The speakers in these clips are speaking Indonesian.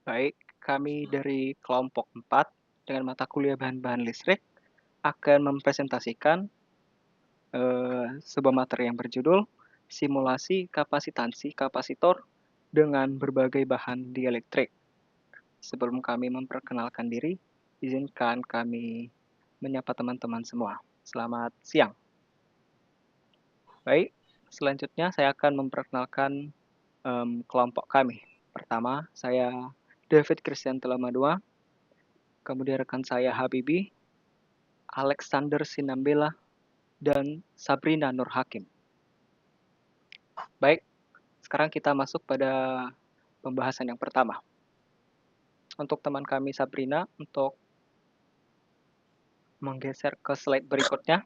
Baik, kami dari kelompok 4 dengan mata kuliah bahan-bahan listrik akan mempresentasikan sebuah materi yang berjudul simulasi kapasitansi kapasitor dengan berbagai bahan dielektrik. Sebelum kami memperkenalkan diri, izinkan kami menyapa teman-teman semua. Selamat siang. Baik, selanjutnya saya akan memperkenalkan kelompok kami. Pertama, saya David Christian Telamadua, kemudian rekan saya Habibi, Alexander Sinambela, dan Sabrina Nur Hakim. Baik, sekarang kita masuk pada pembahasan yang pertama. Untuk teman kami Sabrina, untuk menggeser ke slide berikutnya.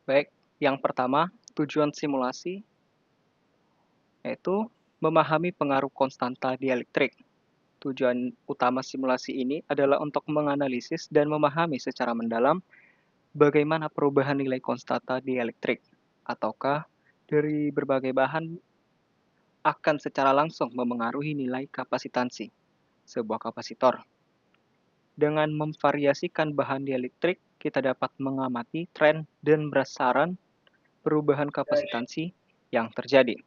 Baik, yang pertama, tujuan simulasi yaitu memahami pengaruh konstanta dielektrik. Tujuan utama simulasi ini adalah untuk menganalisis dan memahami secara mendalam bagaimana perubahan nilai konstanta dielektrik, ataukah dari berbagai bahan akan secara langsung memengaruhi nilai kapasitansi sebuah kapasitor. Dengan memvariasikan bahan dielektrik, kita dapat mengamati tren dan besaran perubahan kapasitansi yang terjadi.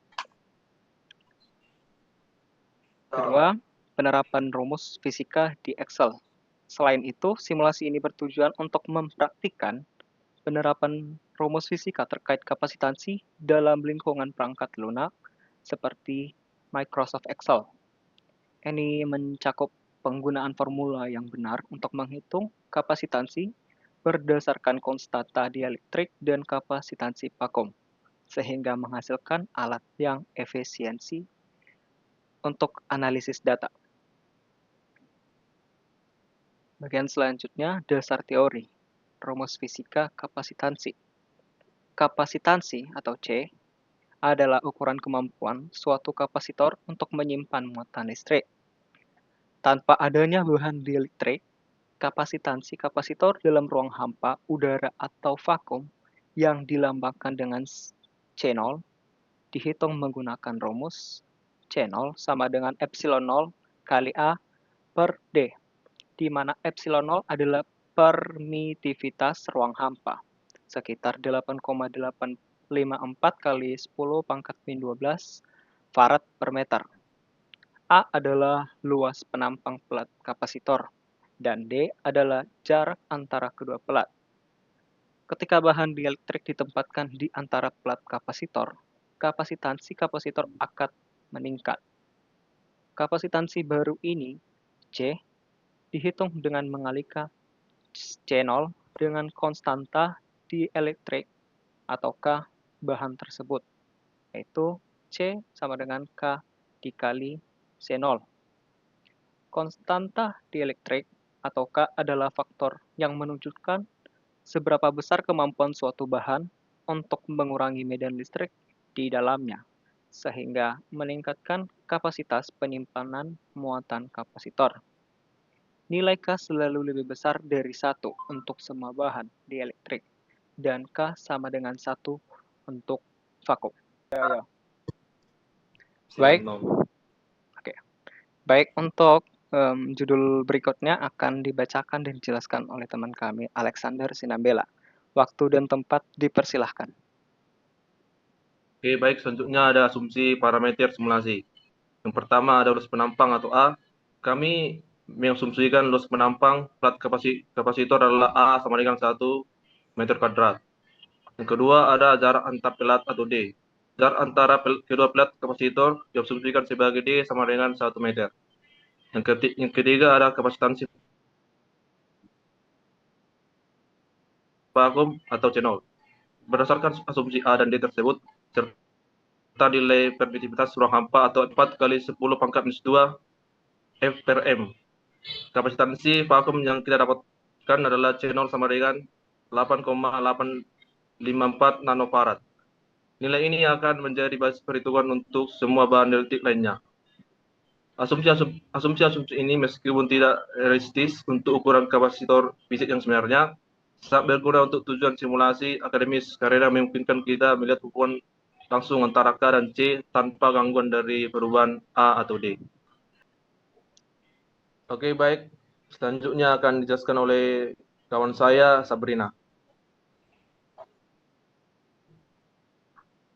Kedua, penerapan rumus fisika di Excel. Selain itu, simulasi ini bertujuan untuk mempraktikkan penerapan rumus fisika terkait kapasitansi dalam lingkungan perangkat lunak seperti Microsoft Excel. Ini mencakup penggunaan formula yang benar untuk menghitung kapasitansi berdasarkan konstanta dielektrik dan kapasitansi vakum, sehingga menghasilkan alat yang efisiensi untuk analisis data. Bagian selanjutnya, dasar teori, rumus fisika kapasitansi. Kapasitansi atau C adalah ukuran kemampuan suatu kapasitor untuk menyimpan muatan listrik. Tanpa adanya bahan dielektrik, kapasitansi kapasitor dalam ruang hampa, udara, atau vakum yang dilambangkan dengan C0 dihitung menggunakan rumus C0 sama dengan epsilon 0 kali A per D, di mana epsilon 0 adalah permitivitas ruang hampa, sekitar 8,854 kali 10 pangkat min 12 farad per meter. A adalah luas penampang pelat kapasitor, dan D adalah jarak antara kedua pelat. Ketika bahan dielektrik ditempatkan di antara pelat kapasitor, kapasitansi kapasitor akan meningkat. Kapasitansi baru ini, C, dihitung dengan mengalihkan C0 dengan konstanta dielektrik ataukah bahan tersebut, yaitu C sama dengan K dikali C0. Konstanta dielektrik atau K adalah faktor yang menunjukkan seberapa besar kemampuan suatu bahan untuk mengurangi medan listrik di dalamnya, sehingga meningkatkan kapasitas penyimpanan muatan kapasitor. Nilai K selalu lebih besar dari 1 untuk semua bahan dielektrik, dan K sama dengan 1 untuk vakum. Ya. Baik. Oke. Baik, untuk judul berikutnya akan dibacakan dan dijelaskan oleh teman kami, Alexander Sinambela. Waktu dan tempat dipersilahkan. Oke, baik. Selanjutnya ada asumsi parameter simulasi. Yang pertama ada luas penampang atau A. Kami mengasumsikan luas penampang plat kapasitor adalah A sama dengan 1 meter kuadrat. Yang kedua ada jarak antar pelat atau D. Jarak antara kedua pelat kapasitor diasumsikan sebagai D sama dengan 1 meter. Yang ketiga ada kapasitansi vakum atau C0. Berdasarkan asumsi A dan D tersebut, serta nilai permitivitas ruang hampa atau 4 kali 10 pangkat minus 2 F per M. Kapasitansi vakum yang kita dapatkan adalah C0 sama dengan 8,854 nanofarad. Nilai ini akan menjadi basis perhitungan untuk semua bahan dielektrik lainnya. Asumsi ini meskipun tidak realistis untuk ukuran kapasitor fisik yang sebenarnya, sangat berguna untuk tujuan simulasi akademis karena memungkinkan kita melihat hubungan langsung antara K dan C tanpa gangguan dari perubahan A atau D. Oke, baik. Selanjutnya akan dijelaskan oleh kawan saya, Sabrina.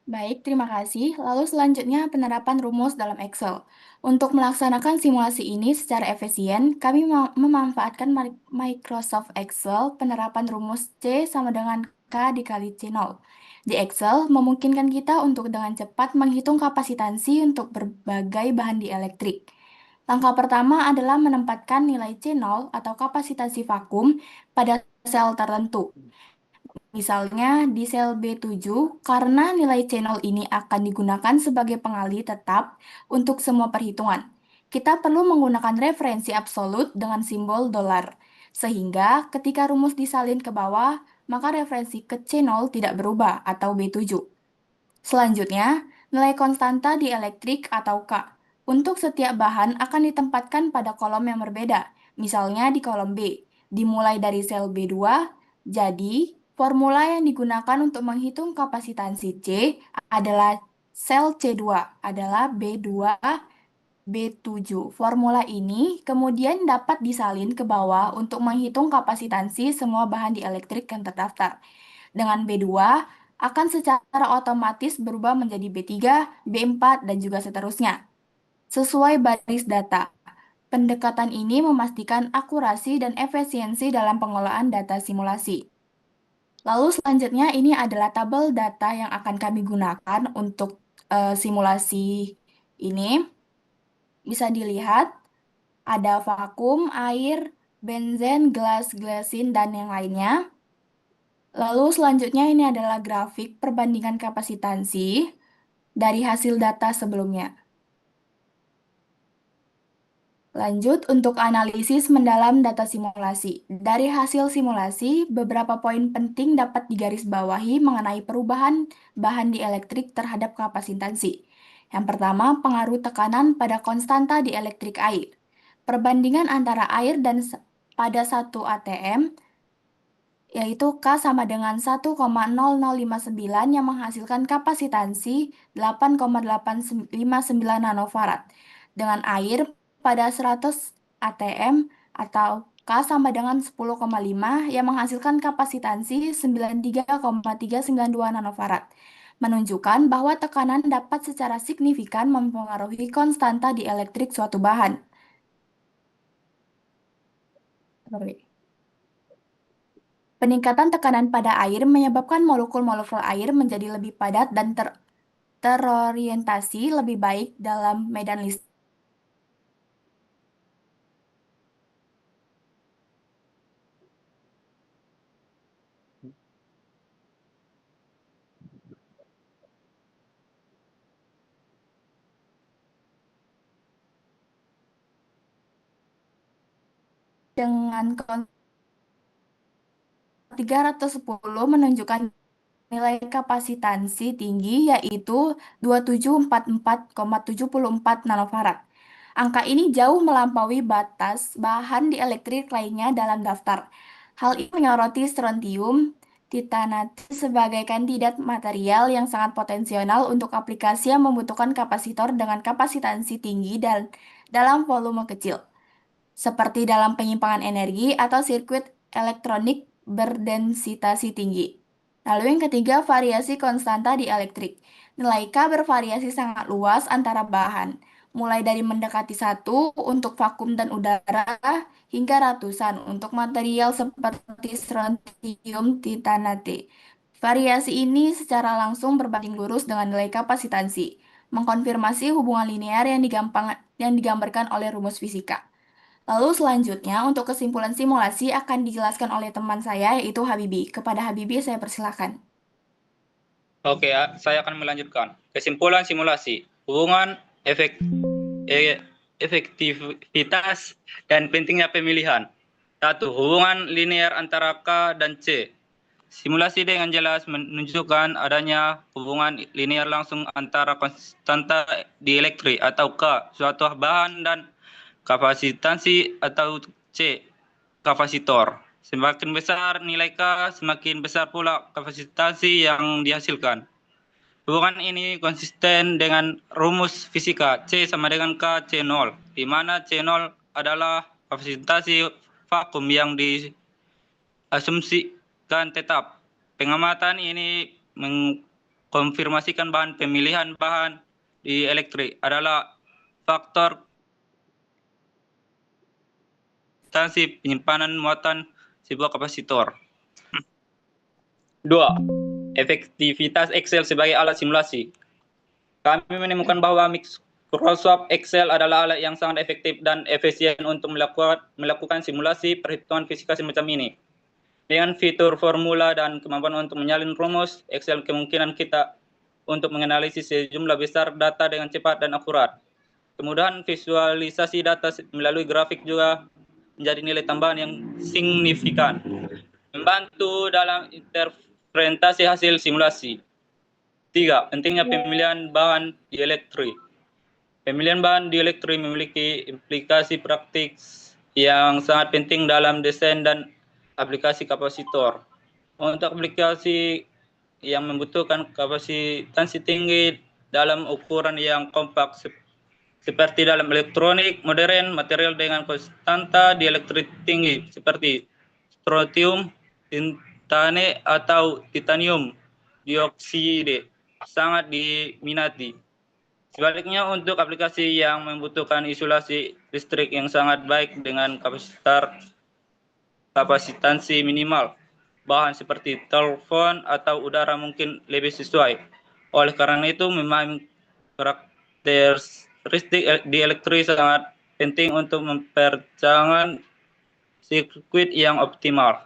Baik, terima kasih. Lalu selanjutnya penerapan rumus dalam Excel. Untuk melaksanakan simulasi ini secara efisien, kami memanfaatkan Microsoft Excel penerapan rumus C sama dengan K dikali C0. Di Excel, memungkinkan kita untuk dengan cepat menghitung kapasitansi untuk berbagai bahan dielektrik. Langkah pertama adalah menempatkan nilai C0 atau kapasitansi vakum pada sel tertentu. Misalnya di sel B7, karena nilai C0 ini akan digunakan sebagai pengali tetap untuk semua perhitungan. Kita perlu menggunakan referensi absolut dengan simbol dolar. Sehingga ketika rumus disalin ke bawah, maka referensi ke C0 tidak berubah atau B7. Selanjutnya, nilai konstanta di elektrik atau K. Untuk setiap bahan akan ditempatkan pada kolom yang berbeda, misalnya di kolom B, dimulai dari sel B2. Jadi, formula yang digunakan untuk menghitung kapasitansi C adalah sel C2 adalah B2 B7. Formula ini kemudian dapat disalin ke bawah untuk menghitung kapasitansi semua bahan dielektrik yang terdaftar. Dengan B2 akan secara otomatis berubah menjadi B3, B4, dan juga seterusnya. Sesuai baris data. Pendekatan ini memastikan akurasi dan efisiensi dalam pengolahan data simulasi. Lalu selanjutnya ini adalah tabel data yang akan kami gunakan untuk simulasi ini. Bisa dilihat ada vakum, air, benzen, gelas, glasin, dan yang lainnya. Lalu selanjutnya ini adalah grafik perbandingan kapasitansi dari hasil data sebelumnya. Lanjut untuk analisis mendalam data simulasi. Dari hasil simulasi, beberapa poin penting dapat digarisbawahi mengenai perubahan bahan dielektrik terhadap kapasitansi. Yang pertama, pengaruh tekanan pada konstanta dielektrik air. Perbandingan antara air dan pada 1 atm yaitu K sama dengan 1,0059 yang menghasilkan kapasitansi 8,859 nanofarad. Dengan air pada 100 atm atau K sama dengan 10,5 yang menghasilkan kapasitansi 93,392 nanofarad. Menunjukkan bahwa tekanan dapat secara signifikan mempengaruhi konstanta dielektrik suatu bahan. Peningkatan tekanan pada air menyebabkan molekul-molekul air menjadi lebih padat dan terorientasi lebih baik dalam medan listrik. Dengan 310 menunjukkan nilai kapasitansi tinggi yaitu 2744,74 nanofarad. Angka ini jauh melampaui batas bahan dielektrik lainnya dalam daftar. Hal ini menyoroti strontium titanate sebagai kandidat material yang sangat potensial untuk aplikasi yang membutuhkan kapasitor dengan kapasitansi tinggi dan dalam volume kecil, seperti dalam penyimpangan energi atau sirkuit elektronik berdensitasi tinggi. Lalu yang ketiga, variasi konstanta di elektrik. Nilai K bervariasi sangat luas antara bahan, mulai dari mendekati 1 untuk vakum dan udara, hingga ratusan untuk material seperti strontium titanate. Variasi ini secara langsung berbanding lurus dengan nilai kapasitansi, mengkonfirmasi hubungan linear yang digambarkan oleh rumus fisika. Lalu selanjutnya untuk kesimpulan simulasi akan dijelaskan oleh teman saya yaitu Habibi. Kepada Habibi saya persilahkan. Oke, saya akan melanjutkan. Kesimpulan simulasi, hubungan efektivitas dan pentingnya pemilihan. 1. Hubungan linear antara K dan C. Simulasi dengan jelas menunjukkan adanya hubungan linear langsung antara konstanta dielektrik atau K, suatu bahan, dan kapasitansi atau C, kapasitor. Semakin besar nilai K, semakin besar pula kapasitansi yang dihasilkan. Hubungan ini konsisten dengan rumus fisika C sama dengan K C0, di mana C0 adalah kapasitas vakum yang diasumsikan tetap. Pengamatan ini mengkonfirmasikan pemilihan bahan di elektrik adalah faktor substansi penyimpanan muatan sebuah kapasitor. 2. Efektivitas Excel sebagai alat simulasi. Kami menemukan bahwa Microsoft Excel adalah alat yang sangat efektif dan efisien untuk melakukan simulasi perhitungan fisika semacam ini. Dengan fitur formula dan kemampuan untuk menyalin rumus, Excel kemungkinan kita untuk menganalisis sejumlah besar data dengan cepat dan akurat. Kemudahan visualisasi data melalui grafik juga menjadi nilai tambahan yang signifikan. Membantu dalam interpretasi hasil simulasi. 3. Pentingnya pemilihan bahan di elektrik. Pemilihan bahan di elektrik memiliki implikasi praktik yang sangat penting dalam desain dan aplikasi kapasitor. Untuk aplikasi yang membutuhkan kapasitansi tinggi dalam ukuran yang kompak seperti dalam elektronik modern, material dengan konstanta dielektrik tinggi seperti strontium, tintane, atau titanium dioksida sangat diminati. Sebaliknya, untuk aplikasi yang membutuhkan isolasi listrik yang sangat baik dengan kapasitansi minimal, bahan seperti telepon atau udara mungkin lebih sesuai. Oleh karena itu, memang karakteristik di elektrik sangat penting untuk mempertahankan sirkuit yang optimal.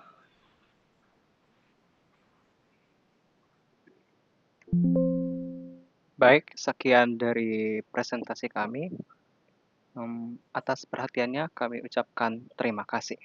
Baik, sekian dari presentasi kami. Atas perhatiannya kami ucapkan terima kasih.